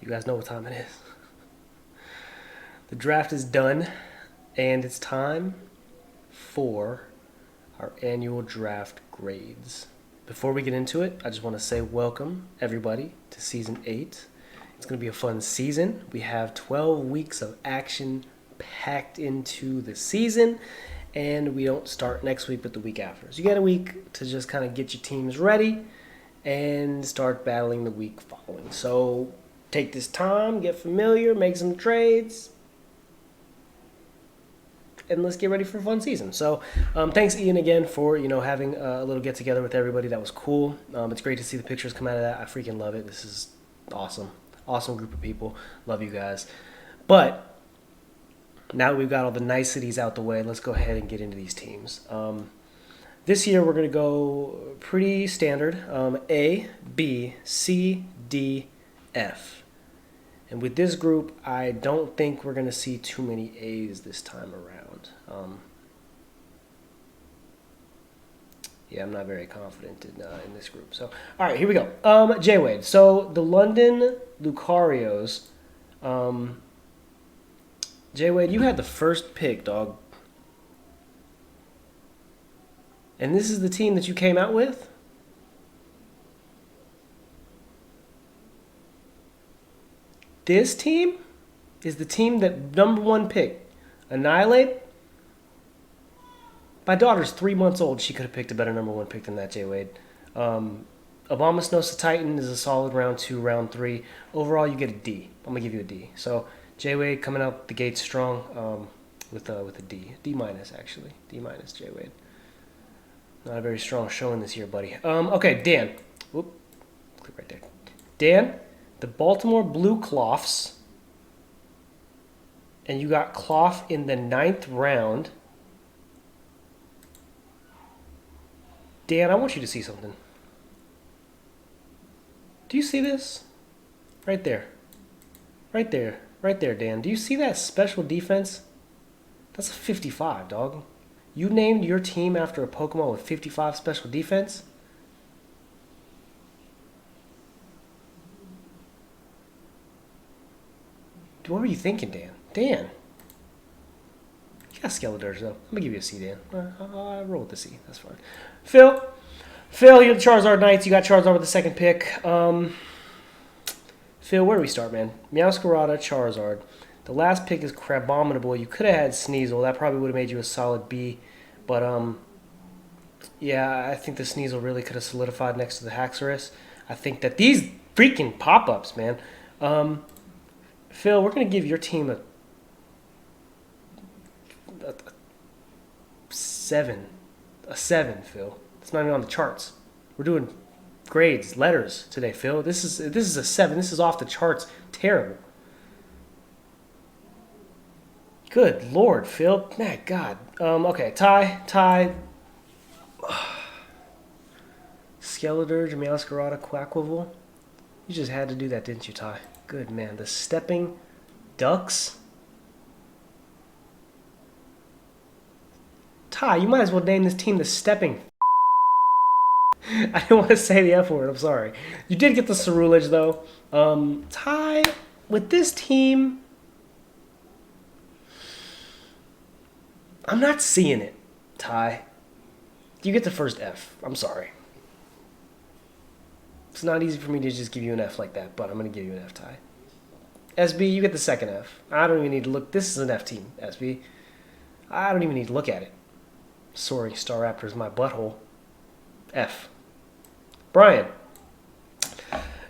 You guys know what time it is. The draft is done, and it's time for our annual draft grades. Before we get into it, I just want to say welcome, everybody, to Season 8. It's going to be a fun season. We have 12 weeks of action packed into the season, and we don't start next week but the week after. So you get a week to just kind of get your teams ready and start battling the week following. So take this time, get familiar, make some trades, and let's get ready for a fun season. So thanks, Ian, again for having a little get together with everybody. That was cool. It's great to see the pictures come out of that. I freaking love it. This is awesome group of people. Love you guys. But now that we've got all the niceties out the way, let's go ahead and get into these teams. This year we're going to go pretty standard. A, B, C, D, F. And with this group, I don't think we're going to see too many A's this time around. Yeah, I'm not very confident in this group. So, all right, here we go. J-Wade. So the London Lucarios. J-Wade, you had the first pick, dog. And this is the team that you came out with? This team is the team that number one pick. Annihilate? My daughter's 3 months old. She could have picked a better number one pick than that, J-Wade. Abomasnosa Titan is a solid round 2, round 3. Overall, you get a D. I'm going to give you a D. So, J-Wade coming out the gate strong with a D. D minus, actually. D minus, J-Wade. Not a very strong showing this year, buddy. Okay, Dan. Whoop. Click right there. Dan, the Baltimore Blue Cloths. And you got Cloth in the 9th round. Dan, I want you to see something. Do you see this? Right there. Right there. Right there, Dan. Do you see that special defense? That's a 55, dog. You named your team after a Pokemon with 55 special defense? What were you thinking, Dan? Dan. You got Skeledurs, though. I'm going to give you a C, Dan. I'll roll with the C. That's fine. Phil, you're the Charizard Knights. You got Charizard with the second pick. Phil, where do we start, man? Meowscarada, Charizard. The last pick is Crabominable. You could have had Sneasel. That probably would have made you a solid B. But, yeah, I think the Sneasel really could have solidified next to the Haxorus. I think that these freaking pop-ups, man. Phil, we're going to give your team a 7. A 7, Phil. It's not even on the charts. We're doing grades, letters today, Phil. This is a 7. This is off the charts. Terrible. Good Lord, Phil. My God. Okay, Ty. Skeletor, Meowscarada, Quaquaval. You just had to do that, didn't you, Ty? Good man. The Stepping Ducks. Ty, you might as well name this team the Stepping. I didn't want to say the F word. I'm sorry. You did get the Cerulege, though. Ty, with this team, I'm not seeing it, Ty. You get the first F. I'm sorry. It's not easy for me to just give you an F like that, but I'm going to give you an F, Ty. SB, you get the second F. I don't even need to look. This is an F team, SB. I don't even need to look at it. Sorry, Staraptor's my butthole. F. Brian.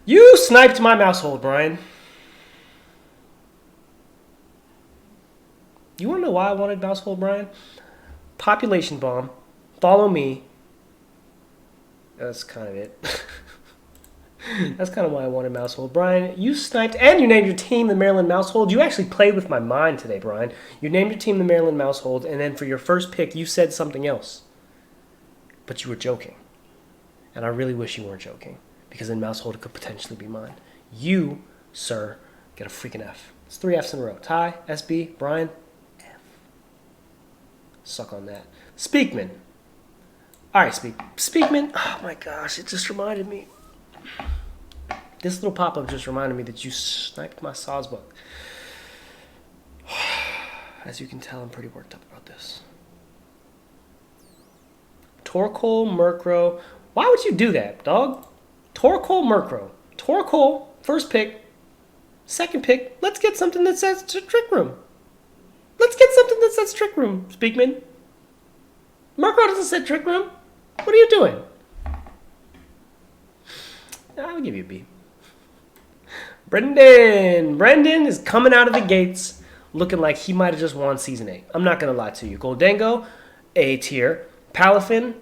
You sniped my Maushold, Brian. You want to know why I wanted Maushold, Brian? Population bomb. Follow me. That's kind of it. That's kind of why I wanted Maushold. Brian, you sniped, and you named your team the Maryland Maushold. You actually played with my mind today, Brian. You named your team the Maryland Maushold, and then for your first pick, you said something else. But you were joking. And I really wish you weren't joking, because then Maushold could potentially be mine. You, sir, get a freaking F. It's 3 Fs in a row. Ty, SB, Brian, F. Suck on that. Speakman. All right, Speakman. Oh, my gosh, it just reminded me. This little pop-up just reminded me that you sniped my Sawsbuck. As you can tell, I'm pretty worked up about this. Torkoal, Murkrow. Why would you do that, dog? Torkoal, Murkrow. Torkoal, first pick. Second pick. Let's get something that says Trick Room. Let's get something that says Trick Room, Speakman. Murkrow doesn't say Trick Room. What are you doing? I'll give you a B. Brendan is coming out of the gates looking like he might have just won Season 8. I'm not going to lie to you. Goldengo, A tier. Palafin,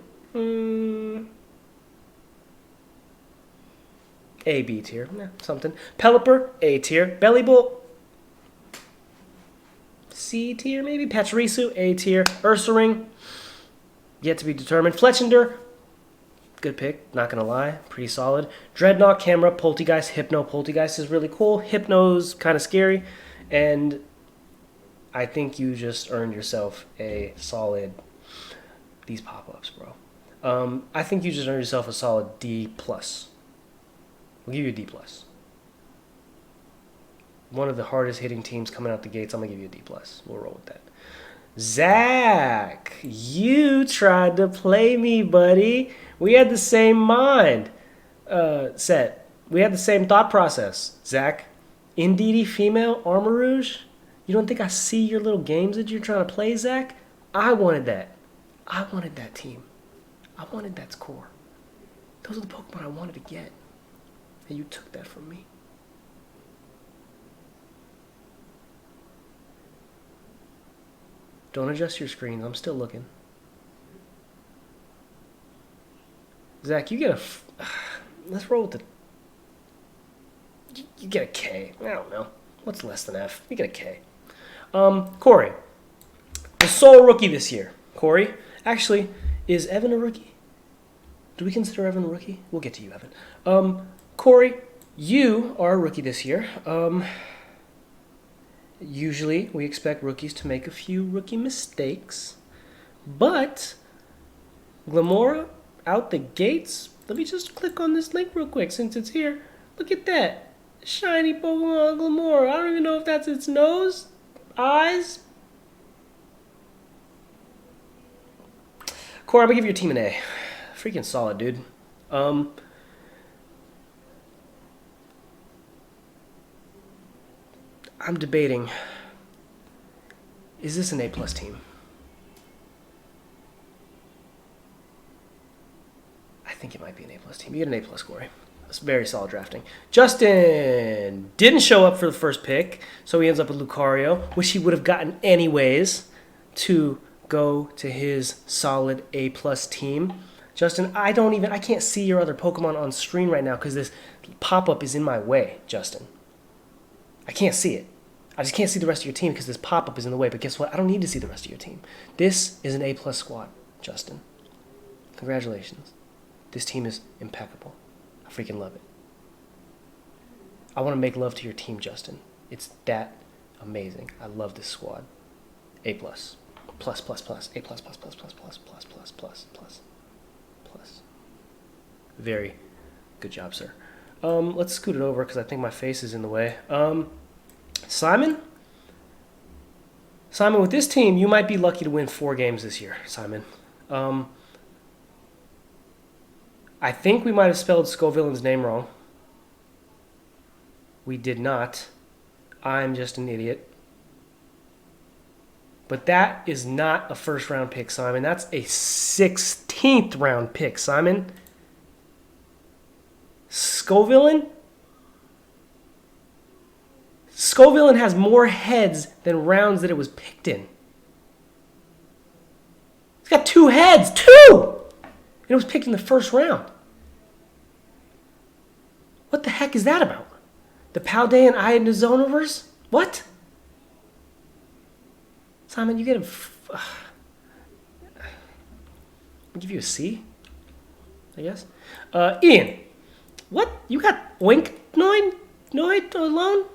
A, B tier. Something. Pelipper, A tier. Bellybolt, C tier maybe. Pachirisu, A tier. Ursaring, yet to be determined. Fletchinder, good pick, not gonna lie, pretty solid. Dreadnought, Camera, Poltegeist, Hypno. Poltegeist is really cool. Hypno's kind of scary, and I think you just earned yourself a solid. These pop-ups, bro. I think you just earned yourself a solid D+. We'll give you a D+. One of the hardest hitting teams coming out the gates. I'm gonna give you a D+. We'll roll with that. Zach, you tried to play me, buddy. We had the same mind set. We had the same thought process. Zach, Indeedee female, Armor Rouge. You don't think I see your little games that you're trying to play, Zach? I wanted that. I wanted that team. I wanted that score. Those are the Pokemon I wanted to get. And you took that from me. Don't adjust your screens. I'm still looking. Zach, you get a... let's roll with the... You get a K. I don't know. What's less than F? You get a K. Corey. The sole rookie this year. Corey. Actually, is Evan a rookie? Do we consider Evan a rookie? We'll get to you, Evan. Corey, you are a rookie this year. Usually, we expect rookies to make a few rookie mistakes. But, Glimmora, out the gates. Let me just click on this link real quick since it's here. Look at that. Shiny Pokemon Glimmora. I don't even know if that's its nose, eyes. Corey, I'm going to give your team an A. Freaking solid, dude. I'm debating, is this an A+ team? I think it might be an A+ team. You get an A+, Corey. That's very solid drafting. Justin didn't show up for the first pick, so he ends up with Lucario, which he would have gotten anyways to go to his solid A+ team. Justin, I can't see your other Pokemon on screen right now because this pop-up is in my way, Justin. I can't see it. I just can't see the rest of your team because this pop-up is in the way. But guess what? I don't need to see the rest of your team. This is an A+ squad, Justin. Congratulations. This team is impeccable. I freaking love it. I want to make love to your team, Justin. It's that amazing. I love this squad. A+. Plus. A++. A+++++++++++++++++++++++++++++++++++++++++++++++++++++++++++++++++++++++++++++++++++ Good job, sir. Let's scoot it over because I think my face is in the way. Simon, with this team, you might be lucky to win 4 games this year, Simon. I think we might have spelled Scovillain's name wrong. We did not. I'm just an idiot. But that is not a first-round pick, Simon. That's a 16th round pick, Simon. Scovillain? Scovillain has more heads than rounds that it was picked in. It's got 2 heads. 2! And it was picked in the first round. What the heck is that about? The Paldean Ionozonoverse? What? Simon, you get a... I'll give you a C, I guess. Ian, what? You got Oinknoid alone?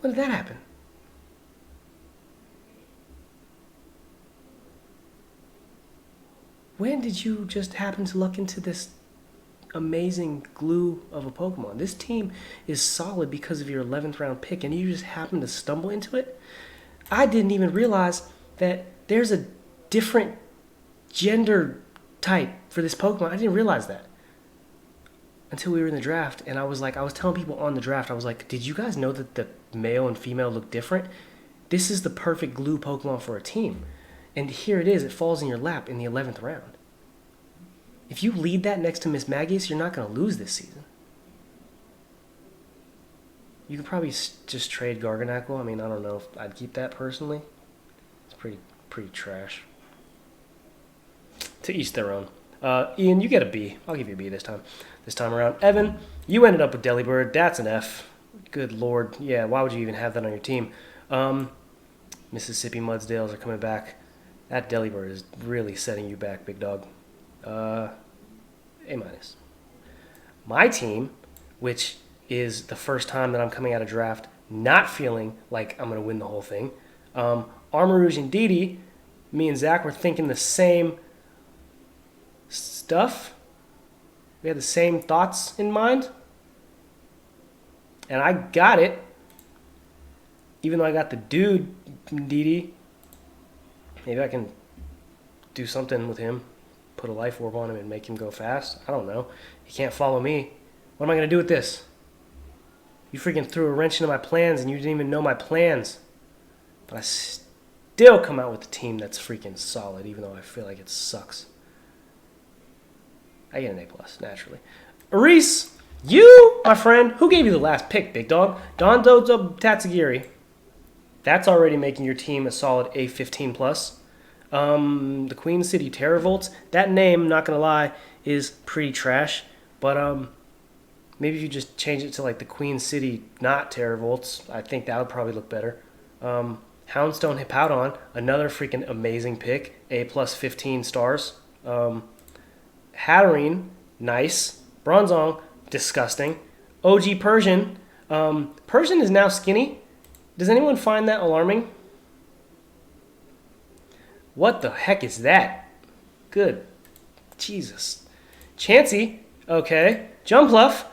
When did that happen? When did you just happen to look into this amazing glue of a Pokemon. This team is solid because of your 11th round pick, and you just happen to stumble into it. I didn't even realize that there's a different gender type for this Pokemon. I didn't realize that until we were in the draft, and I was telling people on the draft, I was like, did you guys know that the male and female look different? This is the perfect glue Pokemon for a team. And here it is, it falls in your lap in the 11th round. If you lead that next to Miss Magius, you're not going to lose this season. You could probably just trade Garganacl. I mean, I don't know if I'd keep that personally. It's pretty trash. To each their own. Ian, you get a B. I'll give you a B this time around. Evan, you ended up with Delibird. That's an F. Good lord. Yeah, why would you even have that on your team? Mississippi Mudsdales are coming back. That Delibird is really setting you back, big dog. A-. My team, which is the first time that I'm coming out of draft not feeling like I'm going to win the whole thing. Armarouge and Didi, me and Zach were thinking the same stuff. We had the same thoughts in mind. And I got it. Even though I got the dude Didi. Maybe I can do something with him. Put a life orb on him and make him go fast. I don't know. He can't follow me. What am I going to do with this? You freaking threw a wrench into my plans and you didn't even know my plans. But I still come out with a team that's freaking solid, even though I feel like it sucks. I get an A+, naturally. Reese, you, my friend, who gave you the last pick, big dog? Dondozo Tatsugiri. That's already making your team a solid A15+. The Queen City Terravolts, that name, not going to lie, is pretty trash. But maybe if you just change it to like the Queen City not Terravolts, I think that would probably look better. Houndstone Hippowdon, another freaking amazing pick, A+ 15 stars. Hatterene, nice. Bronzong, disgusting. OG Persian. Persian is now skinny. Does anyone find that alarming? What the heck is that? Good. Jesus. Chansey, okay. Jumpluff,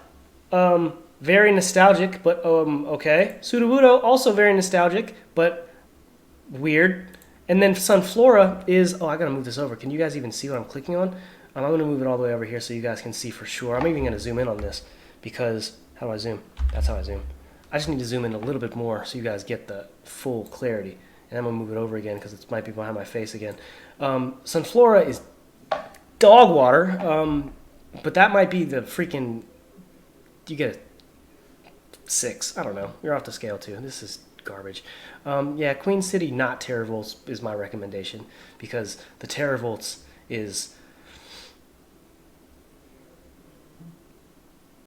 very nostalgic, but okay. Sudowoodo, also very nostalgic, but weird. And then Sunflora is, I gotta move this over. Can you guys even see what I'm clicking on? I'm gonna move it all the way over here so you guys can see for sure. I'm even gonna zoom in on this because, how do I zoom? That's how I zoom. I just need to zoom in a little bit more so you guys get the full clarity. And I'm going to move it over again because it might be behind my face again. Sunflora is dog water, but that might be the freaking... You get a 6. I don't know. You're off the scale too. This is garbage. Yeah, Queen City not Terravolts is my recommendation because the Terravolts is